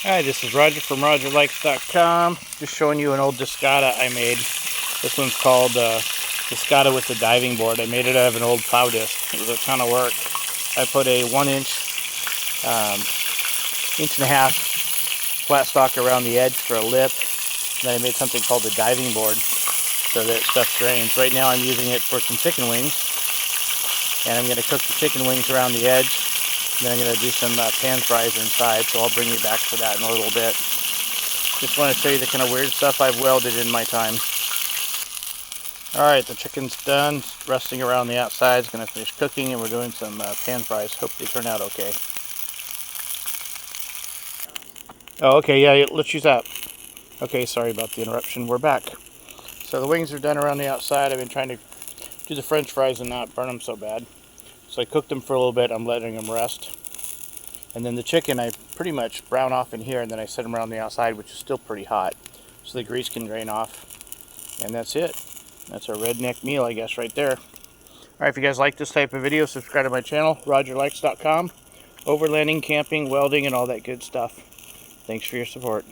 Hi, this is Roger from RogerLikes.com. Just showing you an old Discotta I made. This one's called Discotta with the diving board. I made it out of an old Plow disc. It was a ton of work. I put a 1-inch, inch and a half flat stock around the edge for a lip. And then I made something called the diving board so that stuff drains. Right now I'm using it for some chicken wings. And I'm going to cook the chicken wings around the edge. Then I'm going to do some pan fries inside, so I'll bring you back for that in a little bit. Just want to show you the kind of weird stuff I've welded in my time. Alright, the chicken's done, rusting around the outside. It's going to finish cooking, and we're doing some pan fries. Hope they turn out okay. Oh, okay, yeah, let's use that. Okay, sorry about the interruption. We're back. So the wings are done around the outside. I've been trying to do the french fries and not burn them so bad. So I cooked them for a little bit. I'm letting them rest. And then the chicken I pretty much brown off in here, and then I set them around the outside, which is still pretty hot, so the grease can drain off. And that's it. That's our redneck meal, I guess, right there. Alright, if you guys like this type of video, subscribe to my channel, RogerLikes.com. Overlanding, camping, welding, and all that good stuff. Thanks for your support.